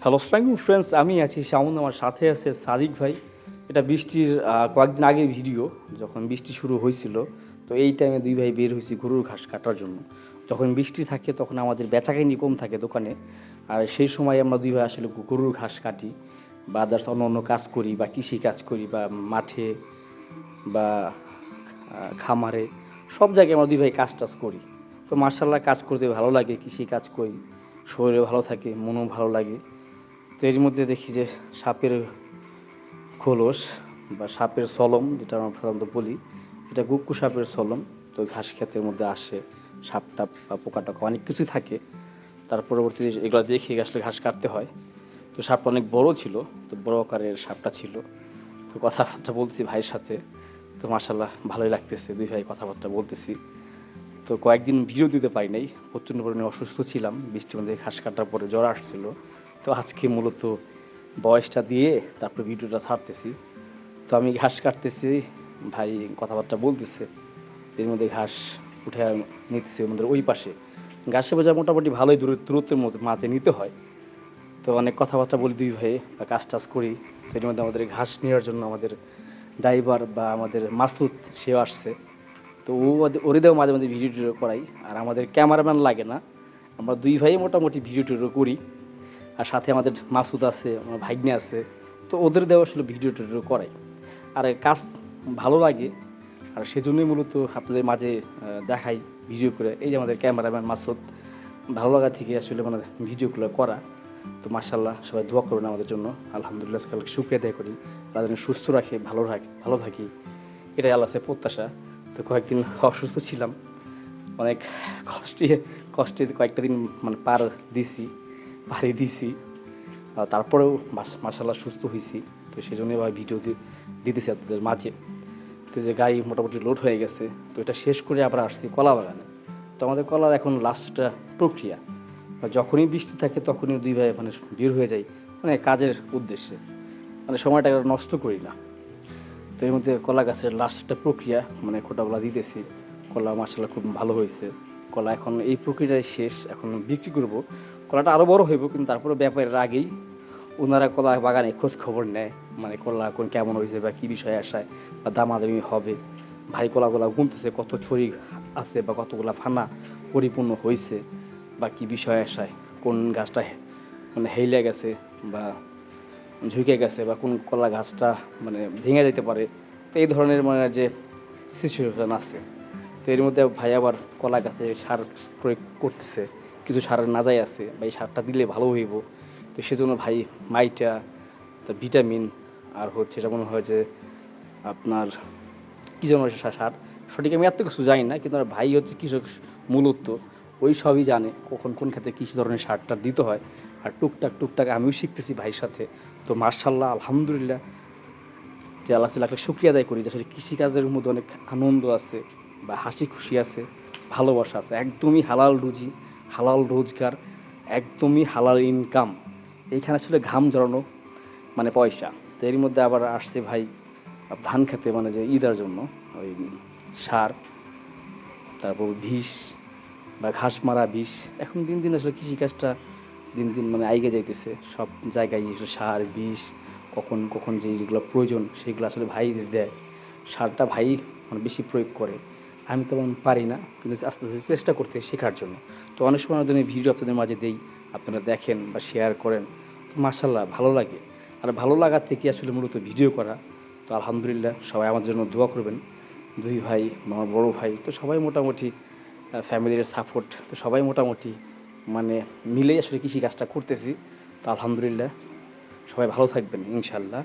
Hello friends, আমি আছি শাওন, আমার সাথে আছে সাদিক ভাই। এটা বৃষ্টির কয়েকদিন আগের ভিডিও, যখন বৃষ্টি শুরু হয়েছিল। তো এই টাইমে দুই ভাই বের হয়েছি গরুর ঘাস কাটার জন্য। যখন বৃষ্টি থাকে তখন আমাদের বেচাকেনি কম থাকে দোকানে, আর সেই সময় আমরা দুই ভাই আসলে গরুর ঘাস কাটি বা আদার্স অন্য অন্য কাজ করি বা কৃষি কাজ করি বা মাঠে বা খামারে, সব জায়গায় আমরা দুই ভাই কাজ টাজ করি। তো মার্শাল্লাহ কাজ করতে ভালো লাগে, কৃষি কাজ করি, শরীরে ভালো থাকে, মনও ভালো লাগে। তো এর মধ্যে দেখি যে সাপের খোলস বা সাপের সলম, যেটা আমরা সাধারণত বলি, এটা গুক্কু সাপের সলম। তো ঘাস ক্ষেতের মধ্যে আসে সাপ টাপ বা পোকা টাকা অনেক কিছুই থাকে। তার পরবর্তীতে এগুলো দেখে আসলে ঘাস কাটতে হয়। তো সাপটা অনেক বড় ছিল, তো বড় আকারের সাপটা ছিল। তো কথাবার্তা বলছি ভাইয়ের সাথে, তো মাশাল্লাহ ভালোই লাগতেছে, দুই ভাই কথাবার্তা বলতেছি। তো কয়েকদিন ভিডিও দিতে পারি নাই, প্রচণ্ড পরিমাণে অসুস্থ ছিলাম, বৃষ্টির মধ্যে ঘাস কাটার পরে জ্বর আসছিল। তো আজকে মূলত বয়সটা দিয়ে তারপরে ভিডিওটা ছাড়তেছি। তো আমি ঘাস কাটতেছি, ভাই কথাবার্তা বলতেছে, এর মধ্যে ঘাস উঠে নিতেছি আমাদের ওই পাশে। ঘাসে বোঝা মোটামুটি ভালোই দূরত্বের মধ্যে মাঝে নিতে হয়। তো অনেক কথাবার্তা বলি দুই ভাই বা কাজ টাজ করি। তো এর মধ্যে আমাদের ঘাস নেওয়ার জন্য আমাদের ড্রাইভার বা আমাদের মাসুদ সেও আসছে। তো ওরে দেওয়া মাঝে মাঝে ভিডিও টিডিও করাই, আর আমাদের ক্যামেরাম্যান লাগে না, আমরা দুই ভাই মোটামুটি ভিডিও টিডিও করি। আর সাথে আমাদের মাসুদ আছে, আমার ভাগ্নে আছে, তো ওদের দেওয়া আসলে ভিডিও টিডিও করাই। আর কাজ ভালো লাগে, আর সেজন্যই মূলত আপনাদের মাঝে দেখাই ভিডিও করে। এই যে আমাদের ক্যামেরাম্যান মাসুদ, ভালো লাগা থেকে আসলে মানে ভিডিওগুলো করা। তো মার্শাল্লাহ সবাই দোয়া করবেন আমাদের জন্য। আলহামদুলিল্লাহ কালকে শুক্রিয়া আদায় করি, আল্লাহ যেন সুস্থ রাখে, ভালো থাকি, এটাই আল্লাহর প্রত্যাশা। তো কয়েকদিন অসুস্থ ছিলাম, অনেক কষ্টে কষ্টে কয়েকটা দিন মানে পাড়ি দিছি। তারপরেও মাশাল্লাহ সুস্থ হয়েছি। তো সেই জন্যই ভাই ভিডিও দিতেছি আপনাদের মাঝে। তো যে গাড়ি মোটামুটি লোড হয়ে গেছে, তো এটা শেষ করে আবার আসছি কলা বাগানে। তো আমাদের কলার এখন লাস্টটা প্রক্রিয়া, যখনই বৃষ্টি থাকে তখনই দুই ভাই মানে বের হয়ে যাই, মানে কাজের উদ্দেশ্যে, মানে সময়টা নষ্ট করি না। তো এর মধ্যে কলা গাছের লাস্ট একটা প্রক্রিয়া, মানে খোটাগুলা দিতেছি। কলা মাসাল্লাহ খুব ভালো হয়েছে। কলা এখন এই প্রক্রিয়াটাই শেষ, এখন বিক্রি করব। কলাটা আরও বড় হইব, কিন্তু তারপরে ব্যাপারের আগেই ওনারা কলা বাগানে খোঁজ খবর নেয়, মানে কলা কোন কেমন হয়েছে বা কী বিষয়ে আসায় বা দামাদামি হবে। ভাই কলাগুলা গুনতেছে কত ছড়ি আছে বা কতগুলা ফানা পরিপূর্ণ হয়েছে বা কী বিষয়ে আসায়, কোন গাছটা মানে হেইলে গেছে বা ঝুঁকে গেছে বা কোন কলা গাছটা মানে ভেঙে যেতে পারে। তো এই ধরনের মানে যে সিচুয়েশন আছে। তো এর মধ্যে ভাই আবার কলা গাছে সার প্রয়োগ করতেছে, কিছু সারের নাজাই আছে বা এই সারটা দিলে ভালো হইব। তো সেজন্য ভাই মাইটা, তা ভিটামিন, আর হচ্ছে এটা মনে হয় যে আপনার কী যেন সার, সঠিক আমি এত কিছু জানি না, কিন্তু আমার ভাই হচ্ছে কৃষক মূলত, ওই সবই জানে কখন কোন ক্ষেত্রে কী ধরনের সারটা দিতে হয়। আর টুকটাক আমিও শিখতেছি ভাইয়ের সাথে। তো মার্শাল্লাহ আলহামদুলিল্লাহ, যে আল্লাহ তাআলাকে শুকরিয়া আদায় করি যে আসলে কৃষিকাজের মধ্যে অনেক আনন্দ আছে বা হাসি খুশি আছে, ভালোবাসা আছে। একদমই হালাল রুজি, হালাল রোজগার, একদমই হালাল ইনকাম। এইখানে আসলে ঘাম জড়ানো মানে পয়সা। তো এর মধ্যে আবার আসছে ভাই ধান খেতে, মানে যে ঈদের জন্য ওই সার, তারপর বিষ বা ঘাস মারা বিষ। এখন দিন দিন আসলে কৃষিকাজটা দিন দিন মানে আইগে যাইতেছে, সব জায়গায় আসলে সার বিষ কখন কখন যেগুলো প্রয়োজন সেগুলো আসলে ভাই দেয়। সারটা ভাই মানে বেশি প্রয়োগ করে, আমি তেমন পারি না, কিন্তু আস্তে আস্তে চেষ্টা করতে শেখার জন্য। তো অনেক সময় আমাদের ভিডিও আপনাদের মাঝে দেই, আপনারা দেখেন বা শেয়ার করেন, তো মার্শাল্লাহ ভালো লাগে। আর ভালো লাগার থেকে আসলে মূলত ভিডিও করা। তো আলহামদুলিল্লাহ সবাই আমাদের জন্য দোয়া করবেন। দুই ভাই, আমার বড় ভাই, তো সবাই মোটামুটি ফ্যামিলির সাপোর্ট, তো সবাই মোটামুটি মানে মিলেই আসলে কৃষিকাজটা করতেছি। তো আলহামদুলিল্লাহ সবাই ভালো থাকবেন ইনশাল্লাহ।